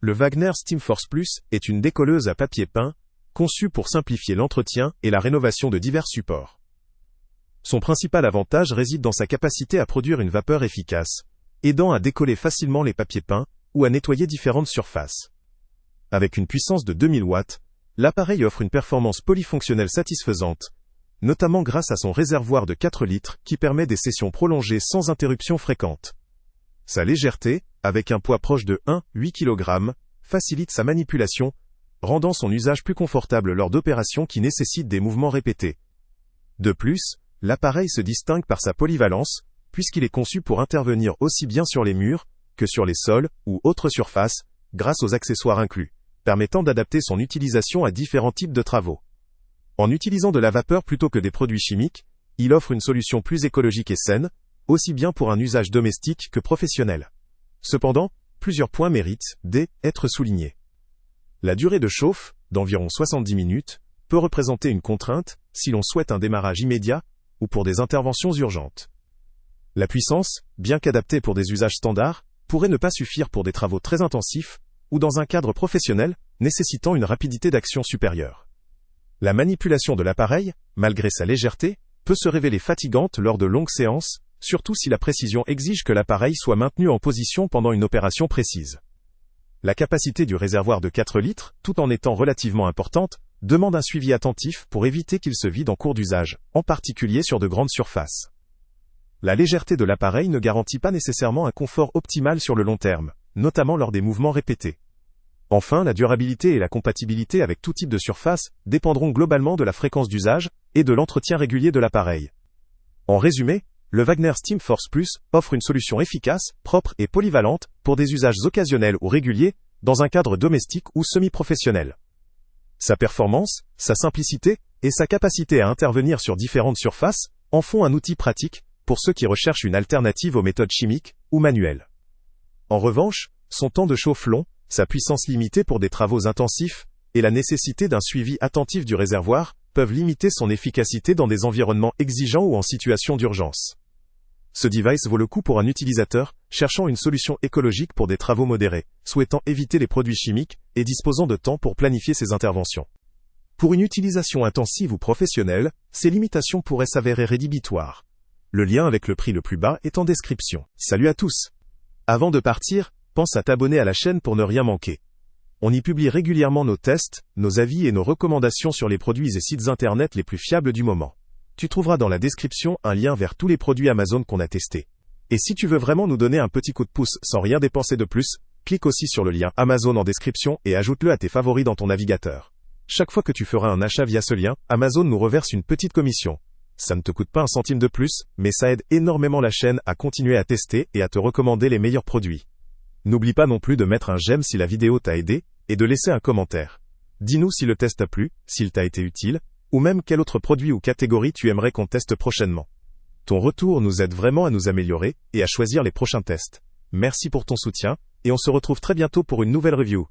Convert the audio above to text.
Le Wagner Steamforce Plus est une décolleuse à papier peint, conçue pour simplifier l'entretien et la rénovation de divers supports. Son principal avantage réside dans sa capacité à produire une vapeur efficace, aidant à décoller facilement les papiers peints ou à nettoyer différentes surfaces. Avec une puissance de 2000 watts, l'appareil offre une performance polyfonctionnelle satisfaisante, notamment grâce à son réservoir de 4 litres qui permet des sessions prolongées sans interruption fréquente. Sa légèreté, avec un poids proche de 1,8 kg, facilite sa manipulation, rendant son usage plus confortable lors d'opérations qui nécessitent des mouvements répétés. De plus, l'appareil se distingue par sa polyvalence, puisqu'il est conçu pour intervenir aussi bien sur les murs que sur les sols ou autres surfaces, grâce aux accessoires inclus, permettant d'adapter son utilisation à différents types de travaux. En utilisant de la vapeur plutôt que des produits chimiques, il offre une solution plus écologique et saine, aussi bien pour un usage domestique que professionnel. Cependant, plusieurs points méritent d'être soulignés. La durée de chauffe, d'environ 70 minutes, peut représenter une contrainte si l'on souhaite un démarrage immédiat ou pour des interventions urgentes. La puissance, bien qu'adaptée pour des usages standards, pourrait ne pas suffire pour des travaux très intensifs ou dans un cadre professionnel nécessitant une rapidité d'action supérieure. La manipulation de l'appareil, malgré sa légèreté, peut se révéler fatigante lors de longues séances, surtout si la précision exige que l'appareil soit maintenu en position pendant une opération précise. La capacité du réservoir de 4 litres, tout en étant relativement importante, demande un suivi attentif pour éviter qu'il se vide en cours d'usage, en particulier sur de grandes surfaces. La légèreté de l'appareil ne garantit pas nécessairement un confort optimal sur le long terme, notamment lors des mouvements répétés. Enfin, la durabilité et la compatibilité avec tout type de surface dépendront globalement de la fréquence d'usage et de l'entretien régulier de l'appareil. En résumé, le Wagner Steamforce Plus offre une solution efficace, propre et polyvalente pour des usages occasionnels ou réguliers, dans un cadre domestique ou semi-professionnel. Sa performance, sa simplicité et sa capacité à intervenir sur différentes surfaces en font un outil pratique pour ceux qui recherchent une alternative aux méthodes chimiques ou manuelles. En revanche, son temps de chauffe long, sa puissance limitée pour des travaux intensifs et la nécessité d'un suivi attentif du réservoir peuvent limiter son efficacité dans des environnements exigeants ou en situation d'urgence. Ce device vaut le coup pour un utilisateur cherchant une solution écologique pour des travaux modérés, souhaitant éviter les produits chimiques et disposant de temps pour planifier ses interventions. Pour une utilisation intensive ou professionnelle, ces limitations pourraient s'avérer rédhibitoires. Le lien avec le prix le plus bas est en description. Salut à tous! Avant de partir, pense à t'abonner à la chaîne pour ne rien manquer. On y publie régulièrement nos tests, nos avis et nos recommandations sur les produits et sites internet les plus fiables du moment. Tu trouveras dans la description un lien vers tous les produits Amazon qu'on a testés. Et si tu veux vraiment nous donner un petit coup de pouce sans rien dépenser de plus, clique aussi sur le lien Amazon en description et ajoute-le à tes favoris dans ton navigateur. Chaque fois que tu feras un achat via ce lien, Amazon nous reverse une petite commission. Ça ne te coûte pas un centime de plus, mais ça aide énormément la chaîne à continuer à tester et à te recommander les meilleurs produits. N'oublie pas non plus de mettre un j'aime si la vidéo t'a aidé, et de laisser un commentaire. Dis-nous si le test t'a plu, s'il t'a été utile, ou même quel autre produit ou catégorie tu aimerais qu'on teste prochainement. Ton retour nous aide vraiment à nous améliorer, et à choisir les prochains tests. Merci pour ton soutien, et on se retrouve très bientôt pour une nouvelle review.